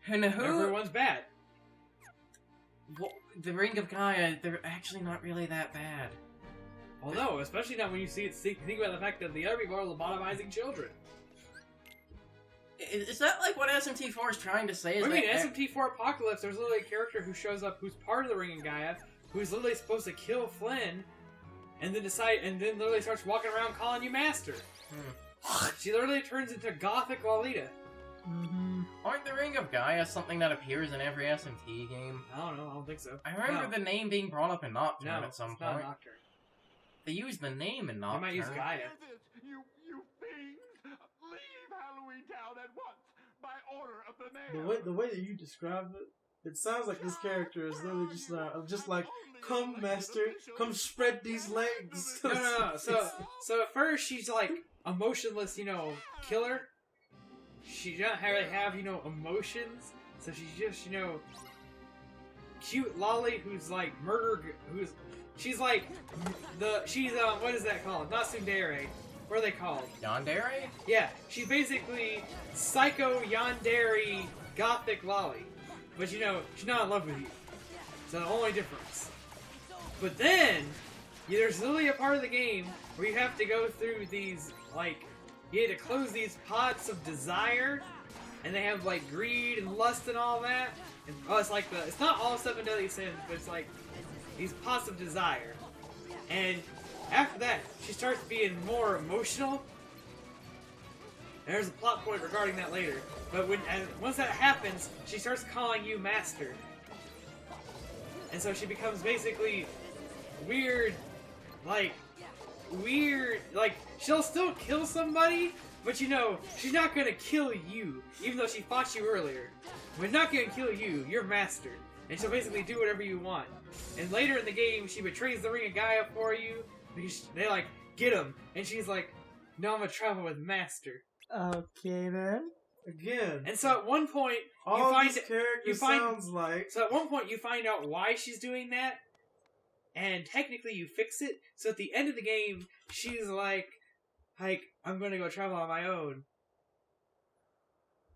And who? Everyone's bad. Well, the Ring of Gaia, they're actually not really that bad. Well, no, especially not when you see it. Think about the fact that the other people are lobotomizing children. Is that like what SMT4 is trying to say? I mean, SMT4 Apocalypse, there's literally a character who shows up who's part of the Ring of Gaia, who's literally supposed to kill Flynn, and then literally starts walking around calling you Master. She literally turns into Gothic Lolita. Aren't the Ring of Gaia something that appears in every SMT game? I don't know, I don't think so. I remember the name being brought up in Nocturne at some it's point. not Nocturne. They used the name in Nocturne. They might use Gaia. You fiends! Leave Halloween Town at once, by order of the mayor. The way that you describe it, it sounds like this character is literally just like, come master, come spread these legs. No. So at first she's like a motionless, killer. She doesn't really have, emotions. So she's just, cute lolly who's like she's like what is that called? Not tsundere. What are they called? Yandere? Yeah, she's basically psycho yandere Gothic lolly. But she's not in love with you. It's the only difference. But then, there's literally a part of the game where you have to go through these, you had to close these pots of desire, and they have, greed and lust and all that. And, it's not all 7 deadly sins, but it's these pots of desire. And after that, she starts being more emotional. And there's a plot point regarding that later. But once that happens, she starts calling you Master. And so she becomes basically weird, she'll still kill somebody, but she's not gonna kill you, even though she fought you earlier. But not gonna kill you, you're Master. And she'll basically do whatever you want. And later in the game, she betrays the Ring of Gaia for you, because they get him. And she's like, no, I'm gonna travel with Master. Okay then. Again. And so at one point, So at one point you find out why she's doing that, and technically you fix it. So at the end of the game, she's like, I'm gonna go travel on my own.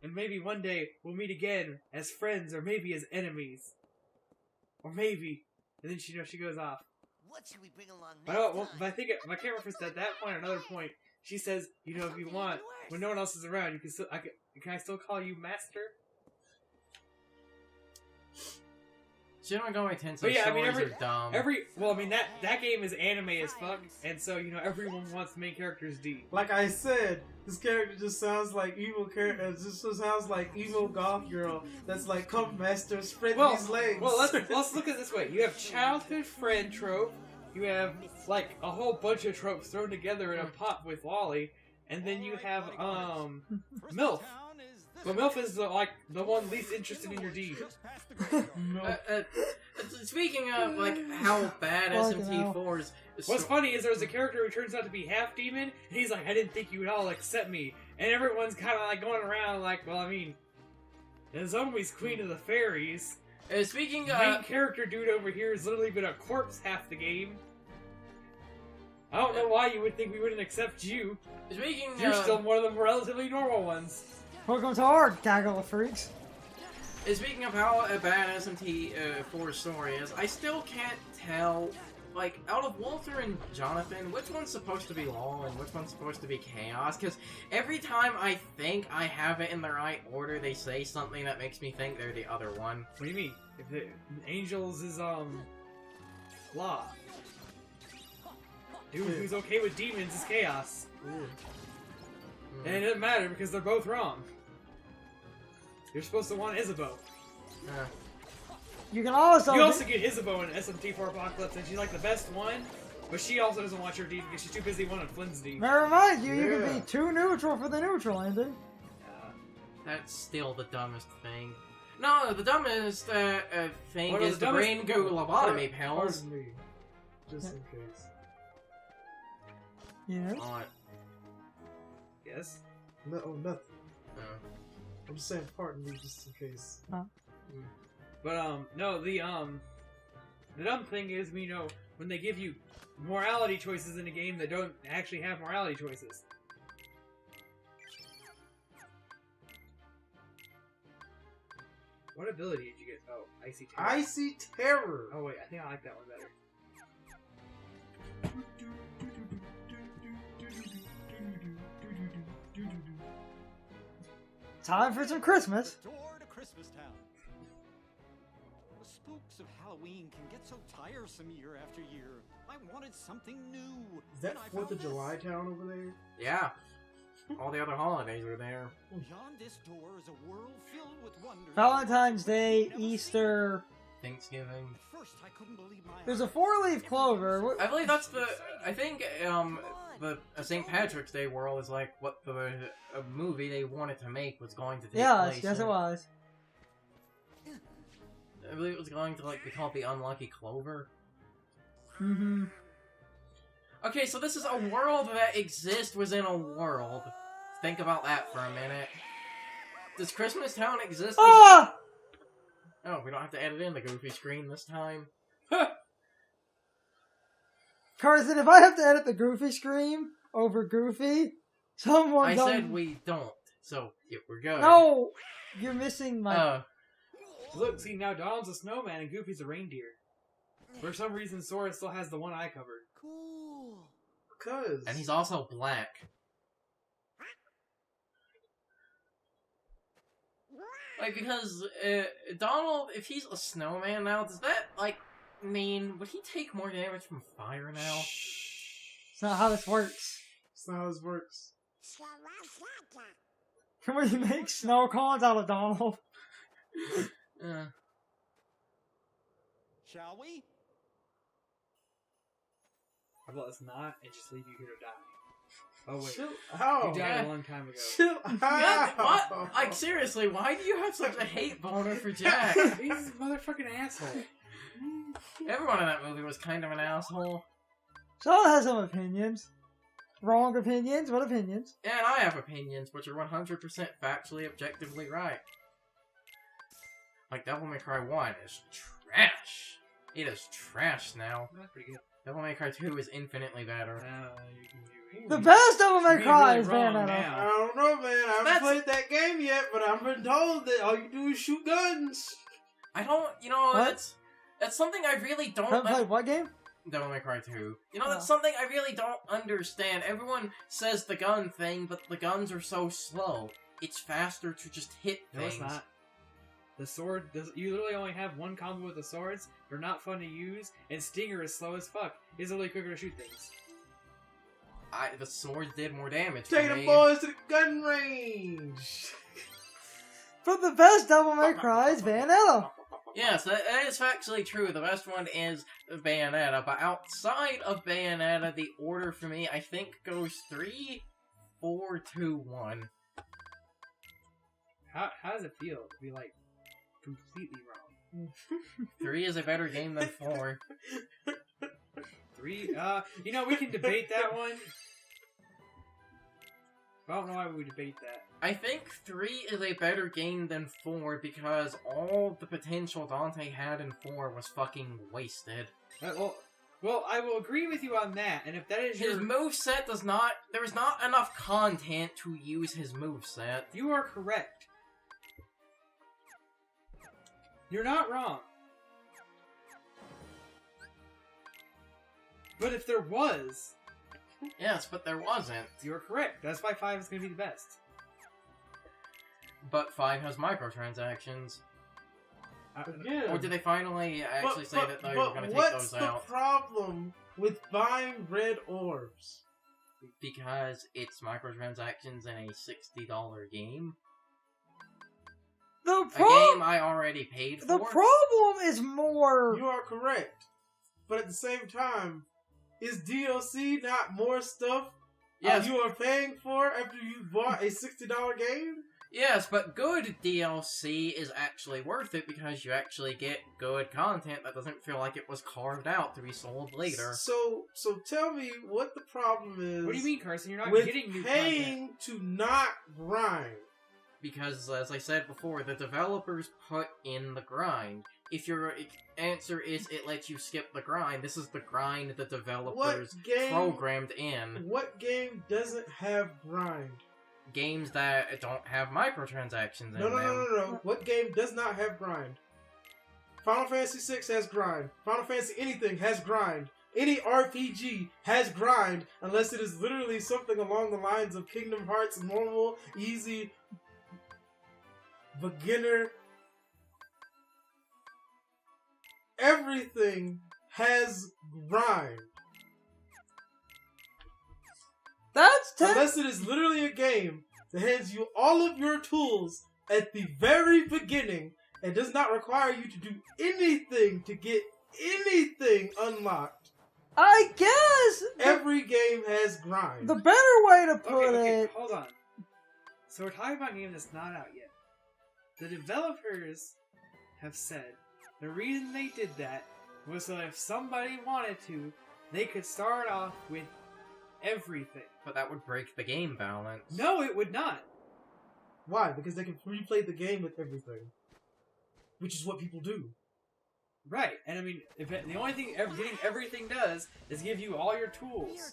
And maybe one day we'll meet again as friends, or maybe as enemies. Or maybe. And then she goes off. What should we bring along next time? But I think I can't reference at that point or another point. She says, if you want, when no one else is around, you can still, can I still call you Master? Shin Megami Tensei But yeah, stories are dumb. That game is anime as fuck, and so, everyone wants the main character's D. Like I said, this character just sounds like evil character. It just sounds like evil goth girl. That's like, come master, spread these legs. Well, let's look at it this way. You have childhood friend trope. You have a whole bunch of tropes thrown together in a pot with Lolly, and then you have MILF. But MILF is the one least interested in your D. Speaking of how bad SMT4 is. What's funny is there's a character who turns out to be half demon, and he's like, I didn't think you would all accept me. And everyone's kind of going around Nozomi's queen of the fairies. Speaking main character dude over here has literally been a corpse half the game. I don't know why you would think we wouldn't accept you. You're still one of the relatively normal ones. Welcome to our gaggle of freaks. Speaking of how bad SMT4's story is, I still can't tell, out of Walter and Jonathan, which one's supposed to be law and which one's supposed to be chaos, because every time I think I have it in the right order, they say something that makes me think they're the other one. What do you mean? If the Angels is, law. Dude who's okay with demons is chaos. And it doesn't matter because they're both wrong. You're supposed to want Isabeau. You can also get Isabeau in SMT4 Apocalypse, and she's the best one, but she also doesn't want your D because she's too busy wanting Flynn's D. Never mind, you can be too neutral for the neutral ending. That's still the dumbest thing. No, the dumbest thing is the brain goo lobotomy pills. Pardon me. Just in case. Yeah. Yes? No, nothing. I'm just saying pardon me just in case. But, no, the dumb thing is, when they give you morality choices in a game that don't actually have morality choices. What ability did you get? Oh, Icy Terror. Icy Terror. Oh wait, I think I like that one better. Time for some Christmas. The door to Christmas Town. The spooks of Halloween can get so tiresome year after year. I wanted something new. Is that and I 4th of found July this. town over there? Yeah. All the other holidays are there. Beyond this door is a world filled with wonders. Valentine's Day, Never Easter. Thanksgiving. seen. At first, I couldn't believe my There's a eyes. 4-leaf clover. I believe that's the. I think the St. Patrick's Day world is like what the movie they wanted to make was going to take Yes, place. yes it in. was. I believe it was going to like be called the Unlucky Clover. Mm-hmm. Okay, so this is a world that exists within a world. Think about that for a minute. Does Christmas Town exist? Ah! Oh, we don't have to edit in the goofy screen this time. Carson, if I have to edit the Goofy scream over Goofy, someone I done... said we don't, so yeah, we're good. No! You're missing my... Look, see, now Donald's a snowman and Goofy's a reindeer. For some reason, Sora still has the one eye covered. Cool. Because. And he's also black. Like, because, Donald, if he's a snowman now, does that, like, mean, would he take more damage from fire now? It's not how this works. That's not how this works. Can we make snow cones out of Donald? Shall we? How about us not and just leave you here to die? Oh wait, Chill you out. died a long time ago. Chill Yeah, out. what? Like, seriously, why do you have such a hate boner for Jack? He's a motherfucking asshole. Everyone in that movie was kind of an asshole. Sean has some opinions. Wrong opinions, but opinions. And I have opinions, which are 100% factually, objectively right. Like, Devil May Cry 1 is trash. It is trash now. That's pretty good. Devil May Cry 2 is infinitely better. The best Devil May You're Cry really is wrong Bayonetta. now. I don't know, man. I haven't That's- played that game yet, but I've been told that all you do is shoot guns. I don't, you know, What? that's something I really don't Haven't played what game? Devil May Cry 2. You know, that's Oh. something I really don't understand. Everyone says the gun thing, but the guns are so slow. It's faster to just hit No, things. it's not. The sword does. You literally only have one combo with the swords. They're not fun to use, and Stinger is slow as fuck. It's literally quicker to shoot things. The sword did more damage Take for the me. boys to the gun range. But the best Devil May Cry is Bayonetta. Yes, that is factually true. The best one is Bayonetta, but outside of Bayonetta, the order for me, I think, goes 3, 4, 2, 1. How does it feel to be like completely wrong? 3 is a better game than 4. 3. You know, we can debate that one. I don't know why we would debate that. I think 3 is a better game than 4 because all the potential Dante had in 4 was fucking wasted. Well, I will agree with you on that. And if that is His your, moveset does not... There is not enough content to use his moveset. you are correct. You're not wrong. But if there was, Yes, but there wasn't. you're correct. That's why 5 is going to be the best. But 5 has microtransactions. Again. Or did they finally actually say that they were going to take what's those the out? problem with buying red orbs? Because it's microtransactions in a $60 game. The A game problem, I already paid for. the problem is more. You are correct. But at the same time, is DLC not more stuff Yes, you are paying for after you bought a $60 game? yes, but good DLC is actually worth it because you actually get good content that doesn't feel like it was carved out to be sold later. So tell me what the problem is. What do you mean, Carson? You're not with getting new paying content. to not grind? Because, as I said before, the developers put in the grind. If your answer is it lets you skip the grind, this is the grind the developers What game? programmed in. What game doesn't have grind? games that don't have microtransactions in them. No. What game does not have grind? Final Fantasy VI has grind. Final Fantasy anything has grind. Any RPG has grind, unless it is literally something along the lines of Kingdom Hearts normal, easy, beginner. Everything has grind. That's Unless it is literally a game that hands you all of your tools at the very beginning and does not require you to do anything to get anything unlocked. I guess Every game has grind. the better way to put Okay, it. hold on. So we're talking about a game that's not out yet. The developers have said the reason they did that was so if somebody wanted to, they could start off with everything. But that would break the game balance. No, it would not. Why? Because they can replay the game with everything. Which is what people do. Right, and I mean, if the only thing getting everything does is give you all your tools.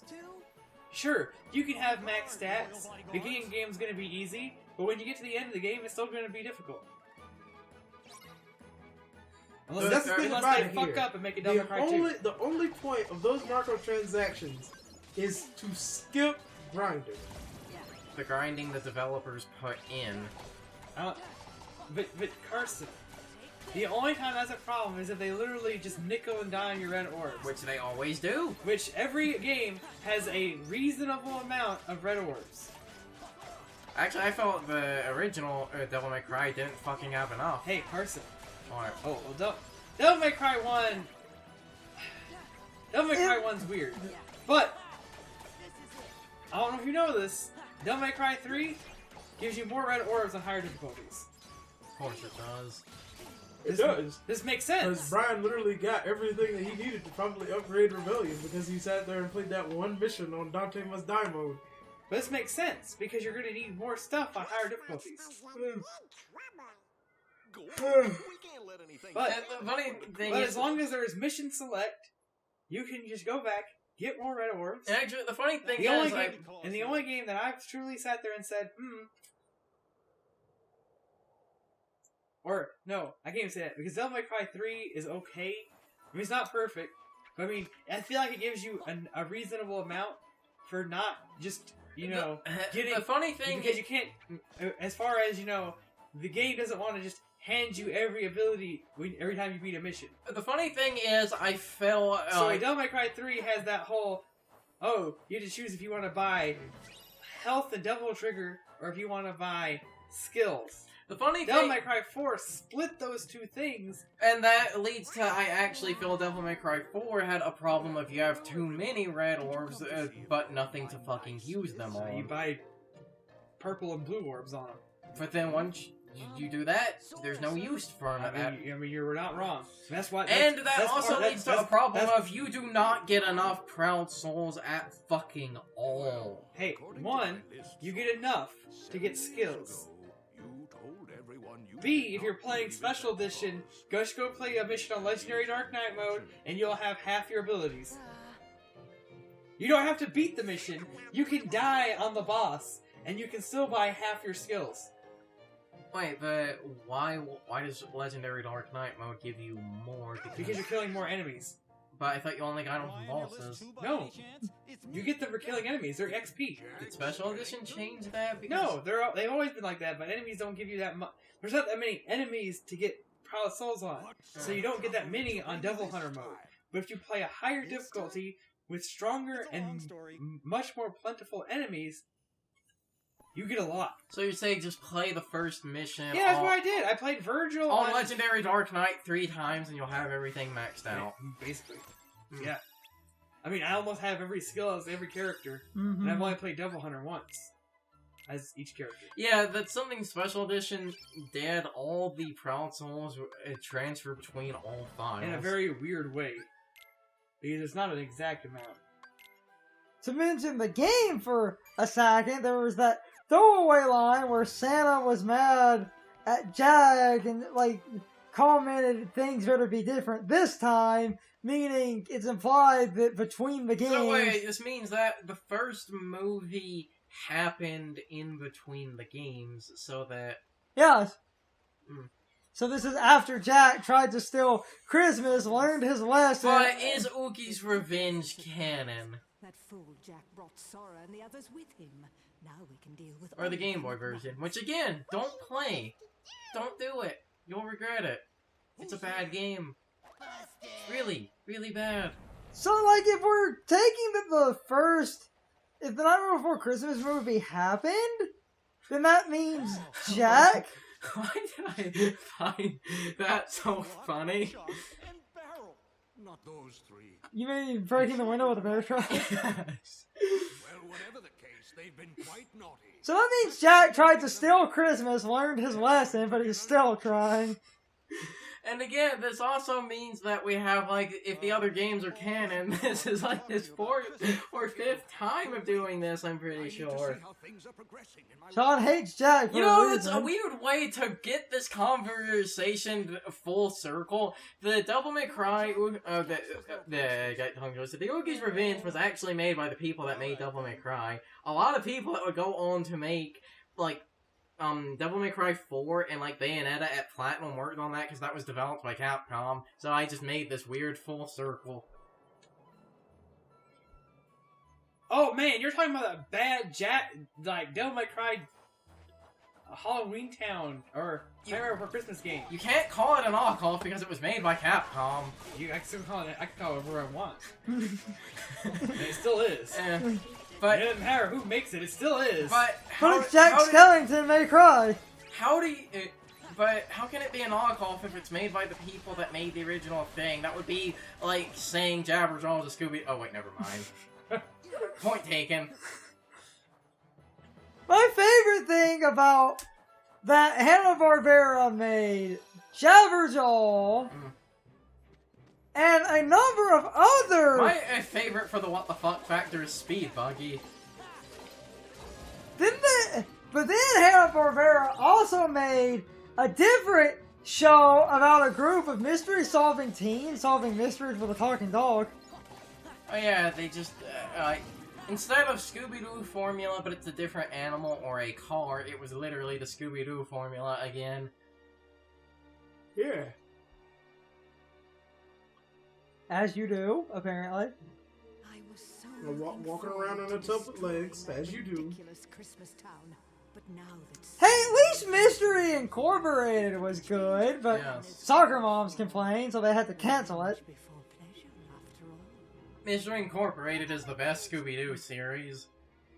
Sure, you can have max stats. Beginning game's gonna be easy, but when you get to the end of the game, it's still gonna be difficult. Unless, That's the thing unless about they it fuck here. up and make it Devil May Cry 2. The only point of those microtransactions is to skip grinding. The grinding the developers put in. But Carson, the only time that's a problem is if they literally just nickel and dime your red orbs. Which they always do. Which every game has a reasonable amount of red orbs. Actually, I felt the original Devil May Cry didn't fucking have enough. Hey, Carson. Or, Oh, well, Devil May Cry 1... Devil May Cry 1's weird. But, I don't know if you know this, Devil May Cry 3 gives you more red orbs on higher difficulties. of course it does. It does. This makes Because sense. Brian literally got everything that he needed to probably upgrade Rebellion because he sat there and played that one mission on Dante Must Die mode. But this makes sense, because you're going to need more stuff on higher difficulties. But, And the funny thing but is, as long as there is mission select, you can just go back, get more red orbs. actually, the funny thing The only is, like, game, and the only game that I've truly sat there and said, or, no, I can't even say that, because Devil May Cry 3 is okay. I mean, it's not perfect, but I mean, I feel like it gives you a reasonable amount for not just, you know, getting... the funny thing because is, you can't, as far as, you know, the game doesn't want to just hand you every ability every time you beat a mission. the funny thing is, I feel So like, Devil May Cry 3 has that whole, oh, you have to choose if you want to buy health and Devil Trigger, or if you want to buy skills. the funny Devil thing, May Cry 4 split those two things. and that leads to, I actually feel Devil May Cry 4 had a problem if you have too many red orbs, but nothing to fucking use them So you on. buy purple and blue orbs on them. But then once you do that, there's no use for them. I mean, you're not wrong. That's why. And that that's also part- leads to a that's- problem that's- of you do not get enough Proud Souls at fucking all. Hey, one, you get enough to get skills. B, if you're playing Special Edition, go play a mission on Legendary Dark Knight mode, and you'll have half your abilities. You don't have to beat the mission. You can die on the boss, and you can still buy half your skills. Wait, but why does Legendary Dark Knight mode give you more? Because you're killing more enemies. But I thought you only got them from bosses. No. You get them for killing enemies. They're XP. Did Special Edition change that? No, they've always been like that, but enemies don't give you that much. There's not that many enemies to get Proud Souls on, so you don't get that many on Devil Hunter mode. But if you play a higher difficulty with stronger and much more plentiful enemies, you get a lot. So you say just play the first mission Yeah, that's what I did. I played Virgil on Legendary Dark Knight 3 times and you'll have everything maxed out. Basically. Yeah. I mean, I almost have every skill as every character, Mm-hmm. and I've only played Devil Hunter once as each character. Yeah, that's something Special Edition did. All the Proud Souls transfer between all files. In a very weird way. Because it's not an exact amount. To mention the game for a second, there was that throwaway line where Santa was mad at Jag and, like, commented things better be different this time, meaning it's implied that between the games... So wait, this means that the first movie happened in between the games so that... Yes. Hmm. So this is after Jack tried to steal Christmas, learned his lesson. But is Oogie's Revenge canon? That fool Jack brought Sora and the others with him. Now we can deal with Or the Game Boy version, which again, don't play. Don't do it. You'll regret it. It's a bad game. Really, really bad. So, like, if we're taking the first... If the Nightmare Before Christmas movie happened, then that means Jack... Why did I find that so funny? Chuck and Barrel. Not those three. You mean breaking the window with a bear trap? Yes. Well, whatever the case, they've been quite naughty. So that means Jack tried to steal Christmas, learned his lesson, but he's still trying. And again, this also means that we have, like, if the other games are canon, this is like his fourth or fifth time of doing this, I'm pretty sure. Sean hates Jack for You know, a it's a reason. weird way to get this conversation full circle. The Devil May Cry, the Oogie's Revenge was actually made by the people that made Devil May Cry. A lot of people that would go on to make, like, Devil May Cry 4 and, like, Bayonetta at Platinum worked on that because that was developed by Capcom, so I just made this weird full circle. Oh man, you're talking about a bad Jack, like Devil May Cry Halloween Town, or Nightmare Before Christmas game. You can't call it an knockoff because it was made by Capcom. I can still call it, I can call it whatever I want. And it still is. But It doesn't matter who makes it, it still is. But But Jack Skellington may cry. How do you... But how can it be a knockoff if it's made by the people that made the original thing? That would be like saying Jabberjaw's a Scooby... Oh, wait, never mind. Point taken. My favorite thing about that Hanna-Barbera made Jabberjaw and a number of other... My favorite for the what the fuck factor is Speed Buggy. But then Hanna-Barbera also made a different show about a group of mystery-solving teens solving mysteries with a talking dog. Oh yeah, they just... instead of Scooby-Doo formula, but it's a different animal or a car, it was literally the Scooby-Doo formula again. Yeah. As you do, apparently. I was so Walking around on a tub with legs, as you do. ridiculous Christmas town. But now that Hey, at least Mystery Incorporated was good, but Yes. soccer moms complained, so they had to cancel it. before pleasure, after all, Mystery Incorporated is the best Scooby-Doo series.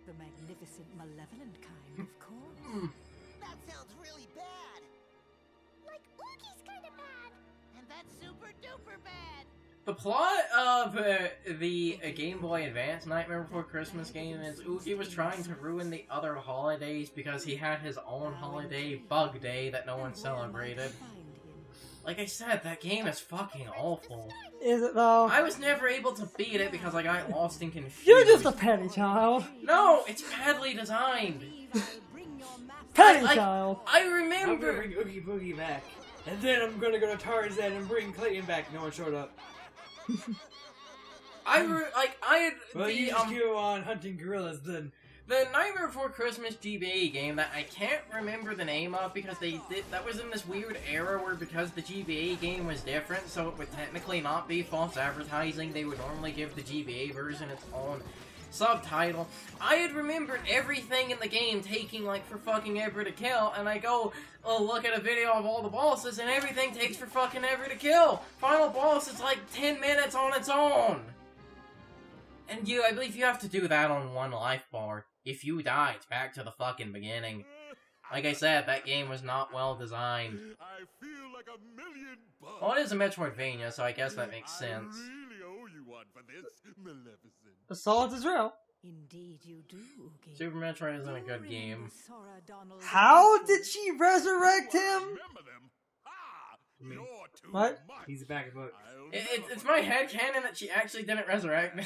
the magnificent, malevolent kind, of course. That sounds really bad. Like Oogie's kind of bad. And that's super duper bad. The plot of the Game Boy Advance Nightmare Before Christmas game is Oogie was trying to ruin the other holidays because he had his own holiday, Bug Day, that no one celebrated. Like I said, that game is fucking awful. Is it though? I was never able to beat it because I got lost and confused. You're just a petty child. No, it's badly designed. Petty I- child. I I'm gonna remember... bring Oogie Boogie back. And then I'm gonna go to Tarzan and bring Clayton back. No one showed up. I had Well, you just go on hunting gorillas then. the Nightmare Before Christmas GBA game that I can't remember the name of because that was in this weird era where because the GBA game was different, so it would technically not be false advertising, they would normally give the GBA version its own subtitle. I had remembered everything in the game taking like for fucking ever to kill, and I go look at a video of all the bosses and everything takes for fucking ever to kill. Final boss is like 10 minutes on its own. And I believe you have to do that on one life bar. If you die, it's back to the fucking beginning. Like I said, that game was not well designed. I feel like $1,000,000 Well, it is a Metroidvania, so I guess that makes sense. I really owe you one for this, Maleficent. The salt is real. Indeed you do, Oogie. Super Metroid isn't a good game. Sora Donald How did she resurrect him? Remember them? Ah, you're too What? much. He's back, but I'll It's my headcanon that she actually didn't resurrect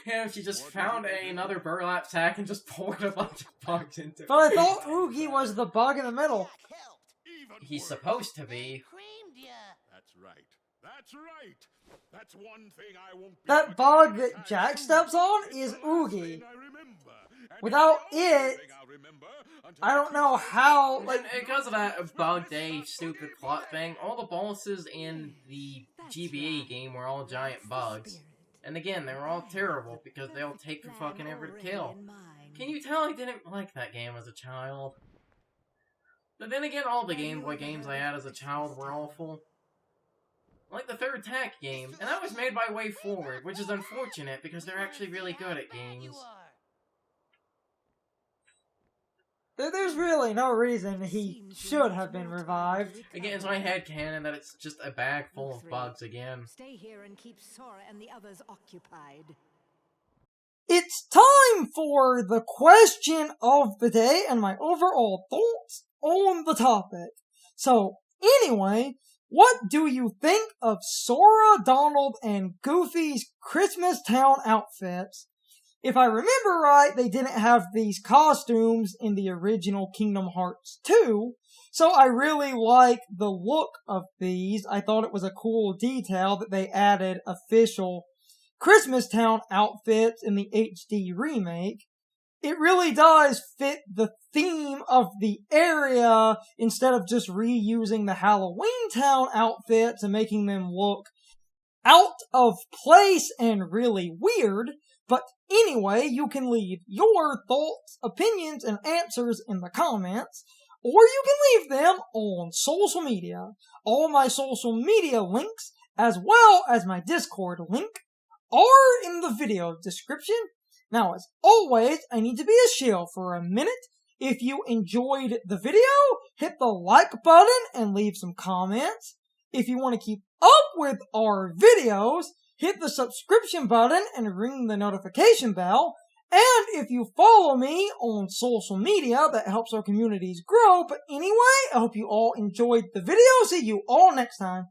him. She just found another burlap sack and just poured a bunch of bugs into it. But I thought Oogie was the bug in the middle. Jack helped. Even He's worse. supposed to be. Creamed ya. That's right. That's right. That's one thing I won't be That forgetting bog that anytime Jack soon. steps on It's is the last Oogie. thing I remember, and Without it's the only it, thing I'll remember until I don't know Christmas. how, And like, because of that bug Dave stupid plot thing, all the bosses in the That's GBA right. game were all giant That's the bugs. spirit. And again, they were all terrible because they all take for fucking ever to kill. Can you tell I didn't like that game as a child? But then again, all the Game Boy games I had as a child were awful. Like the third Tack game, and that was made by Way Forward, which is unfortunate because they're actually really good at games. there's really no reason he should have been revived. Again, it's my headcanon that it's just a bag full of bugs again. Stay here and keep Sora and the others occupied. It's time for the question of the day and my overall thoughts on the topic. So, anyway, what do you think of Sora, Donald, and Goofy's Christmas Town outfits? If I remember right, they didn't have these costumes in the original Kingdom Hearts 2, so I really like the look of these. I thought it was a cool detail that they added official Christmas Town outfits in the HD remake. It really does fit the theme of the area instead of just reusing the Halloween Town outfits and making them look out of place and really weird. But anyway, you can leave your thoughts, opinions, and answers in the comments, or you can leave them on social media. All my social media links, as well as my Discord link, are in the video description. Now, as always, I need to be a shill for a minute. If you enjoyed the video, hit the like button and leave some comments. If you want to keep up with our videos, hit the subscription button and ring the notification bell. And if you follow me on social media, that helps our communities grow. But anyway, I hope you all enjoyed the video. See you all next time.